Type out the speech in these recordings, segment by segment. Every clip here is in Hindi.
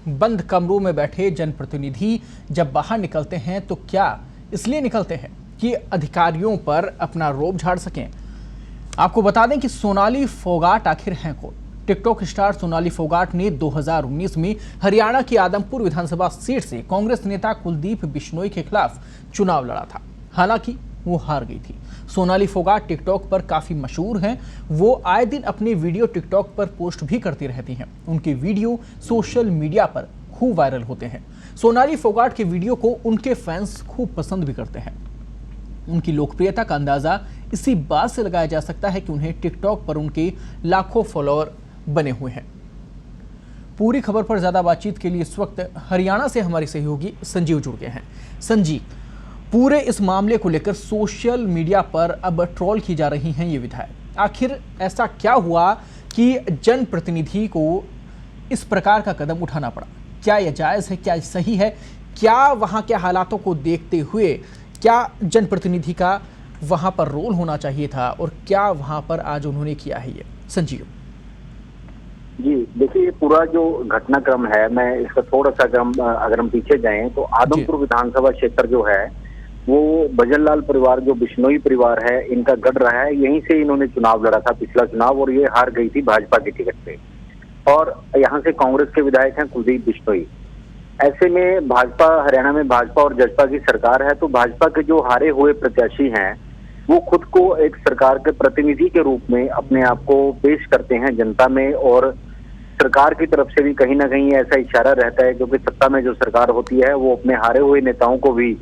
बंद कमरों में बैठे जनप्रतिनिधि जब बाहर निकलते हैं तो क्या इसलिए निकलते हैं कि अधिकारियों पर अपना रोब झाड़ सकें? आपको बता दें कि सोनाली फोगाट आखिर हैं कौन। टिकटॉक स्टार सोनाली फोगाट ने 2019 में हरियाणा की आदमपुर विधानसभा सीट से कांग्रेस नेता कुलदीप बिश्नोई के खिलाफ चुनाव लड़ा था। हालांकि वो हार गई थी। सोनाली फोगाट टिकटॉक पर काफी मशहूर हैं। वो आए दिन अपने वीडियो टिकटॉक पर पोस्ट भी करती रहती हैं। उनके वीडियो सोशल मीडिया पर खूब वायरल होते हैं। सोनाली फोगाट के वीडियो को उनके फैंस खूब पसंद भी करते हैं। उनकी लोकप्रियता का अंदाजा इसी बात से लगाया जा सकता है कि उन्हें टिकटॉक पर उनके लाखों फॉलोअर बने हुए हैं। पूरी खबर पर ज्यादा बातचीत के लिए इस वक्त हरियाणा से हमारी सहयोगी संजीव जुड़ गए हैं। संजीव, पूरे इस मामले को लेकर सोशल मीडिया पर अब ट्रोल की जा रही हैं ये विधायक। आखिर ऐसा क्या हुआ कि जनप्रतिनिधि को इस प्रकार का कदम उठाना पड़ा? क्या यह जायज है? क्या यह सही है? क्या वहां के हालातों को देखते हुए क्या जनप्रतिनिधि का वहां पर रोल होना चाहिए था और क्या वहां पर आज उन्होंने किया है? ये संजीव जी देखिए, ये पूरा जो घटनाक्रम है, मैं इसका थोड़ा सा अगर हम पीछे जाएं तो आदमपुर विधानसभा क्षेत्र जो है वो भजनलाल परिवार, जो बिश्नोई परिवार है, इनका गढ़ रहा है। यहीं से इन्होंने चुनाव लड़ा था, पिछला चुनाव, और ये हार गई थी भाजपा की टिकट पे। और यहाँ से कांग्रेस के विधायक हैं कुलदीप बिश्नोई। ऐसे में भाजपा, हरियाणा में भाजपा और जसपा की सरकार है, तो भाजपा के जो हारे हुए प्रत्याशी हैं वो खुद को एक सरकार के प्रतिनिधि के रूप में अपने आप को पेश करते हैं जनता में। और सरकार की तरफ से भी कहीं ना कहीं ऐसा इशारा रहता है, क्योंकि सत्ता में जो सरकार होती है वो अपने हारे हुए नेताओं को भी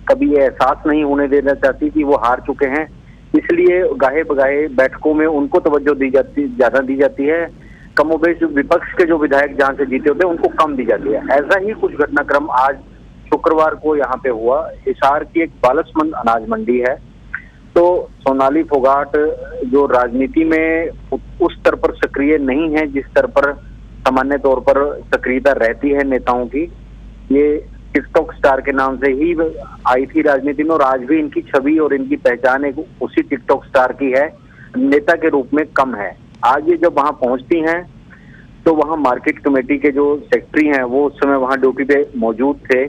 कभी ये एहसास नहीं होने देना चाहती कि वो हार चुके हैं। इसलिए गाहे बगाहे बैठकों में उनको तवज्जो ज्यादा दी जाती है। कमोबेश विपक्ष के जो विधायक जहां से जीते होते हैं उनको कम दी जाती है। ऐसा ही कुछ घटनाक्रम आज शुक्रवार को यहाँ पे हुआ। हिसार की एक बालसमंद अनाज मंडी है, तो सोनाली फोगाट जो राजनीति में उस स्तर पर सक्रिय नहीं है जिस स्तर पर सामान्य तौर पर सक्रियता रहती है नेताओं की। ये टिकटॉक स्टार के नाम से ही आई थी राजनीति में, और आज भी इनकी छवि और इनकी पहचान एक उसी टिकटॉक स्टार की है, नेता के रूप में कम है। आज ये जब वहां पहुंचती हैं तो वहां मार्केट कमेटी के जो सेक्रेटरी हैं वो उस समय वहां ड्यूटी पे मौजूद थे।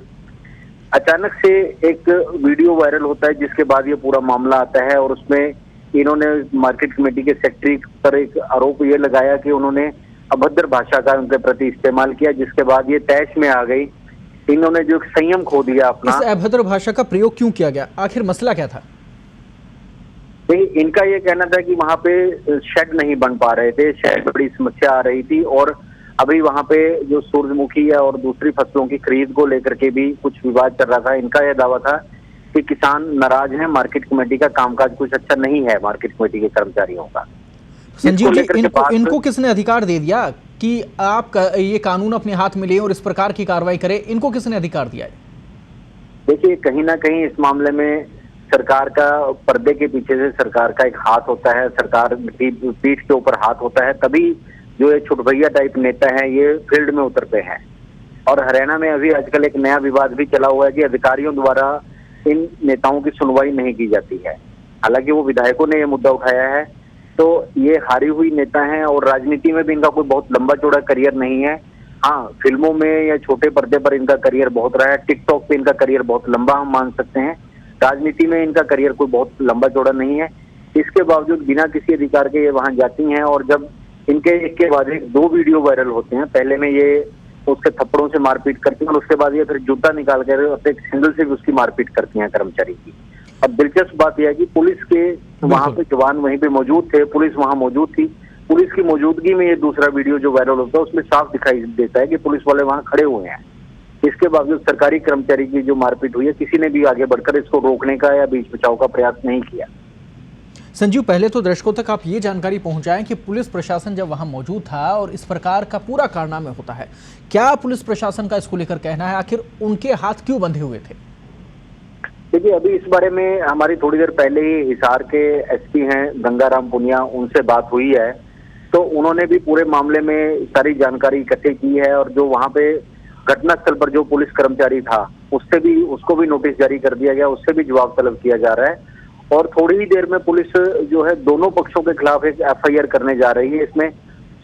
अचानक से एक वीडियो वायरल होता है जिसके बाद ये पूरा मामला आता है, और उसमें इन्होंने मार्केट कमेटी के सेक्रेटरी पर एक आरोप ये लगाया कि उन्होंने अभद्र भाषा का उनके प्रति इस्तेमाल किया, जिसके बाद ये तैश में आ गई। इन्होंने जो संयम खो दिया अपना। इस अभद्र भाषा का प्रयोग क्यों किया गया? आखिर मसला क्या था? इनका ये कहना था कि वहां पे शेड नहीं बन पा रहे थे, शेड बड़ी समस्या आ रही थी, और अभी वहां पे जो सूरजमुखी है और दूसरी फसलों की खरीद को लेकर के भी कुछ विवाद चल रहा था। इनका यह दावा था कि किसान नाराज हैं, मार्केट कमेटी का कामकाज कुछ अच्छा नहीं है मार्केट कमेटी के कर्मचारियों का। संजीव जी, इनको किसने अधिकार दे दिया कि आप ये कानून अपने हाथ में लें और इस प्रकार की कार्रवाई करें? इनको किसने अधिकार दिया है? देखिए, कहीं ना कहीं इस मामले में सरकार का, पर्दे के पीछे से सरकार का एक हाथ होता है, सरकार की पीठ के ऊपर हाथ होता है, तभी जो ये छुटभैया टाइप नेता हैं ये फील्ड में उतरते हैं। और हरियाणा में अभी आजकल एक नया विवाद भी चला हुआ है कि अधिकारियों द्वारा इन नेताओं की सुनवाई नहीं की जाती है। हालांकि वो विधायकों ने ये मुद्दा उठाया है, तो ये हारी हुई नेता हैं और राजनीति में भी इनका कोई बहुत लंबा चौड़ा करियर नहीं है। हाँ, फिल्मों में या छोटे पर्दे पर इनका करियर बहुत रहा है, टिकटॉक पे इनका करियर बहुत लंबा हम मान सकते हैं। राजनीति में इनका करियर कोई बहुत लंबा चौड़ा नहीं है। इसके बावजूद बिना किसी अधिकार के ये वहां जाती हैं, और जब इनके एक के बाद एक 2 वीडियो वायरल होते हैं, पहले में ये उसके थप्पड़ों से मारपीट करती हैं और उसके बाद ये फिर जूता निकाल कर अपने सैंडल से भी उसकी मारपीट करती हैं कर्मचारी की। अब दिलचस्प बात यह है कि पुलिस के वहां पे जवान वहीं पे मौजूद थे, पुलिस वहां मौजूद थी। पुलिस की मौजूदगी में ये दूसरा वीडियो जो वायरल होता है उसमें साफ दिखाई देता है कि पुलिस वाले वहां खड़े हुए हैं। इसके बावजूद सरकारी कर्मचारी की जो मारपीट हुई है, किसी ने भी आगे बढ़कर इसको रोकने का या बीच बचाव का प्रयास नहीं किया। संजीव, पहले तो दर्शकों तक आप ये जानकारी पहुंचाएं कि पुलिस प्रशासन जब वहां मौजूद था और इस प्रकार का पूरा कारनामा होता है, क्या पुलिस प्रशासन का इसको लेकर कहना है? आखिर उनके हाथ क्यों बंधे हुए थे? देखिए, अभी इस बारे में हमारी थोड़ी देर पहले ही हिसार के एसपी हैं गंगाराम पुनिया, उनसे बात हुई है, तो उन्होंने भी पूरे मामले में सारी जानकारी इकट्ठी की है। और जो वहां पे घटनास्थल पर जो पुलिस कर्मचारी था उसको भी नोटिस जारी कर दिया गया, उससे भी जवाब तलब किया जा रहा है। और थोड़ी ही देर में पुलिस जो है दोनों पक्षों के खिलाफ एक एफआईआर करने जा रही है। इसमें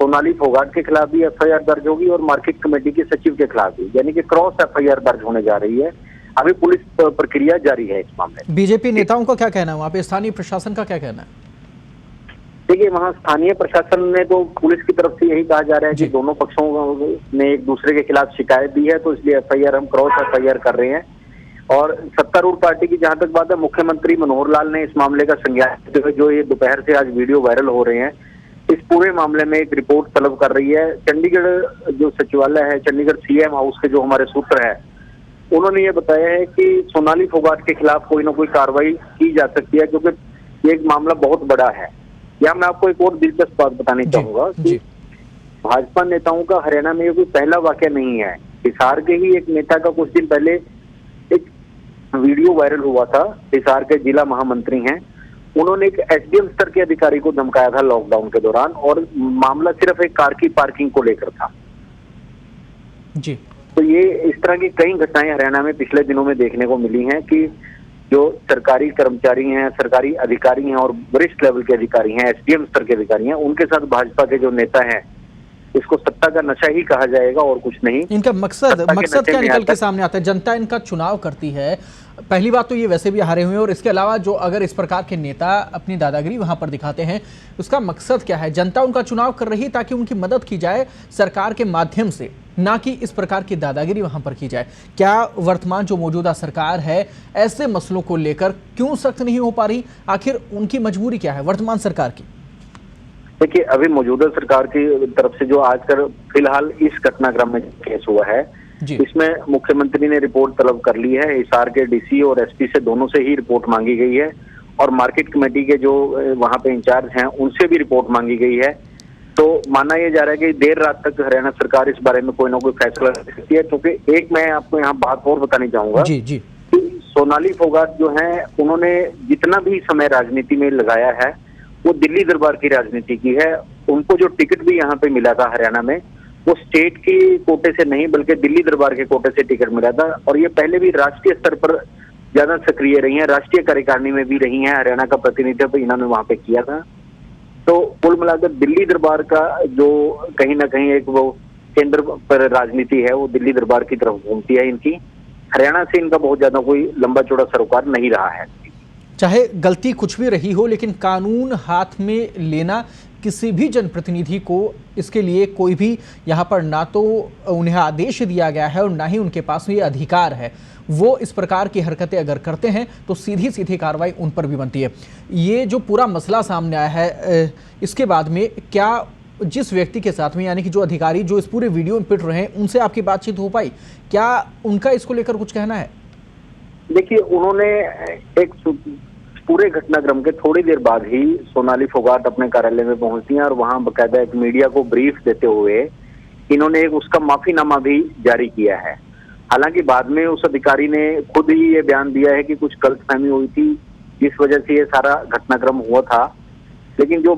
सोनाली फोगाट के खिलाफ भी एफआईआर दर्ज होगी और मार्केट कमेटी के सचिव के खिलाफ भी, यानी कि क्रॉस एफआईआर दर्ज होने जा रही है। अभी पुलिस प्रक्रिया जारी है इस मामले में। बीजेपी नेताओं का क्या कहना है, वहाँ पे स्थानीय प्रशासन का क्या कहना है? देखिए, वहाँ स्थानीय प्रशासन ने तो पुलिस की तरफ से यही कहा जा रहा है कि दोनों पक्षों ने एक दूसरे के खिलाफ शिकायत दी है, तो इसलिए एफआईआर हम क्रॉस एफआईआर कर रहे हैं। और सत्तारूढ़ पार्टी की जहां तक बात है, मुख्यमंत्री मनोहर लाल ने इस मामले का संज्ञान लेते हुए जो ये दोपहर से आज वीडियो वायरल हो रहे हैं, इस पूरे मामले में एक रिपोर्ट तलब कर रही है। चंडीगढ़ जो सचिवालय है, चंडीगढ़ सीएम हाउस के जो हमारे सूत्र है, उन्होंने ये बताया है कि सोनाली फोगाट के खिलाफ कोई ना कोई कार्रवाई की जा सकती है, क्योंकि ये एक मामला बहुत बड़ा है। यहाँ मैं आपको एक और दिलचस्प बात बतानी चाहूंगा कि भाजपा नेताओं का हरियाणा में ये कोई पहला वाकया नहीं है। हिसार के ही एक नेता का कुछ दिन पहले एक वीडियो वायरल हुआ था। हिसार के जिला महामंत्री हैं, उन्होंने एक एसडीएम स्तर के अधिकारी को धमकाया था लॉकडाउन के दौरान, और मामला सिर्फ एक कार की पार्किंग को लेकर था जी। तो ये इस तरह की कई घटनाएं हरियाणा में पिछले दिनों में देखने को मिली हैं कि जो सरकारी कर्मचारी हैं, सरकारी अधिकारी हैं और वरिष्ठ लेवल के अधिकारी हैं, एसडीएम स्तर के अधिकारी हैं, उनके साथ भाजपा के जो नेता हैं, इसको सत्ता का नशा ही कहा जाएगा और कुछ नहीं। इनका मकसद क्या निकल के सामने आता है? जनता इनका चुनाव करती है। पहली बात तो ये वैसे भी हारे हुए हैं, और इसके अलावा जो अगर इस प्रकार के नेता अपनी दादागिरी वहां पर दिखाते हैं, उसका मकसद क्या है? जनता उनका चुनाव कर रही है ताकि उनकी मदद की जाए सरकार के माध्यम से, ना कि इस प्रकार की दादागिरी वहां पर की जाए। क्या वर्तमान जो मौजूदा सरकार है ऐसे मसलों को लेकर क्यों सख्त नहीं हो पा रही? आखिर उनकी मजबूरी क्या है वर्तमान सरकार की? देखिए, अभी मौजूदा सरकार की तरफ से जो आजकल फिलहाल इस घटनाक्रम में केस हुआ है, इसमें मुख्यमंत्री ने रिपोर्ट तलब कर ली है। हिसार के डीसी और एसपी से दोनों से ही रिपोर्ट मांगी गई है, और मार्केट कमेटी के जो वहां पे इंचार्ज हैं उनसे भी रिपोर्ट मांगी गई है। तो माना यह जा रहा है कि देर रात तक हरियाणा सरकार इस बारे में कोई ना कोई फैसला ले सकती है। क्योंकि एक मैं आपको यहाँ बात और बतानी चाहूंगा कि सोनाली फोगाट जो है, उन्होंने जितना भी समय राजनीति में लगाया है वो दिल्ली दरबार की राजनीति की है। उनको जो टिकट भी यहाँ पे मिला था हरियाणा में, वो स्टेट की कोटे से नहीं बल्कि दिल्ली दरबार के कोटे से टिकट मिला था। और ये पहले भी राष्ट्रीय स्तर पर ज्यादा सक्रिय रही हैं, राष्ट्रीय कार्यकारिणी में भी रही हैं, हरियाणा का प्रतिनिधित्व इन्होंने वहां पे किया था। तो कुल मिलाकर दिल्ली दरबार का जो कहीं ना कहीं एक वो केंद्र पर राजनीति है, वो दिल्ली दरबार की तरफ घूमती है इनकी। हरियाणा से इनका बहुत ज्यादा कोई लंबा चौड़ा सरोकार नहीं रहा है। चाहे गलती कुछ भी रही हो, लेकिन कानून हाथ में लेना किसी भी जनप्रतिनिधि को, इसके लिए कोई भी यहाँ पर ना तो उन्हें आदेश दिया गया है और ना ही उनके पास ये अधिकार है। वो इस प्रकार की हरकतें अगर करते हैं तो सीधी सीधी कार्रवाई उन पर भी बनती है। ये जो पूरा मसला सामने आया है, इसके बाद में क्या जिस व्यक्ति के साथ में, यानी कि जो अधिकारी जो इस पूरे वीडियो में पिट रहे हैं, उनसे आपकी बातचीत हो पाई? क्या उनका इसको लेकर कुछ कहना है? देखिए, उन्होंने एक पूरे घटनाक्रम के थोड़ी देर बाद ही सोनाली फोगाट अपने कार्यालय में पहुंचती हैं और वहां बकायदा एक मीडिया को ब्रीफ देते हुए इन्होंने एक उसका माफीनामा भी जारी किया है। हालांकि बाद में उस अधिकारी ने खुद ही ये बयान दिया है कि कुछ गलतफहमी हुई थी, जिस वजह से ये सारा घटनाक्रम हुआ था। लेकिन जो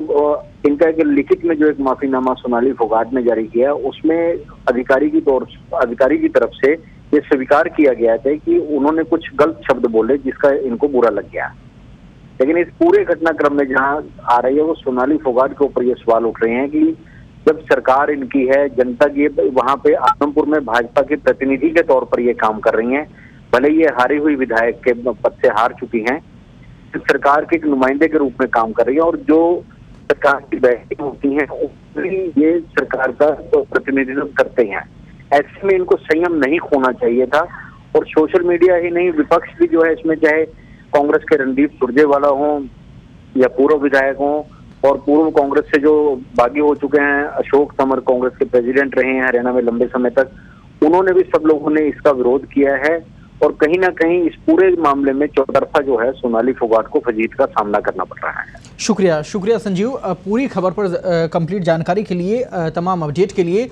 इनका एक लिखित में जो एक माफीनामा सोनाली फोगाट ने जारी किया, उसमें अधिकारी की तरफ से ये स्वीकार किया गया था कि उन्होंने कुछ गलत शब्द बोले जिसका इनको बुरा लग गया। लेकिन इस पूरे घटनाक्रम में जहां आ रही है वो सोनाली फोगाट के ऊपर ये सवाल उठ रहे हैं कि जब सरकार इनकी है, जनता की, वहां पे आदमपुर में भाजपा के प्रतिनिधि के तौर पर ये काम कर रही हैं, भले ये हारी हुई विधायक के पद से हार चुकी हैं, सरकार के एक नुमाइंदे के रूप में काम कर रही है, और जो सरकार की बैठकें होती हैं ये सरकार का तो प्रतिनिधित्व करते हैं। ऐसे में इनको संयम नहीं खोना चाहिए था। और सोशल मीडिया ही नहीं, विपक्ष भी जो है इसमें, चाहे कांग्रेस के रणदीप सुरजेवाला हों या पूर्व विधायक हों, और पूर्व कांग्रेस से जो बागी हो चुके हैं, अशोक तंवर कांग्रेस के प्रेसिडेंट रहे हैं हरियाणा में लंबे समय तक, उन्होंने भी, सब लोगों ने इसका विरोध किया है। और कहीं ना कहीं इस पूरे मामले में चौतरफा जो है सोनाली फोगाट को फजीत का सामना करना पड़ रहा है। शुक्रिया संजीव, पूरी खबर पर कंप्लीट जानकारी के लिए, तमाम अपडेट के लिए।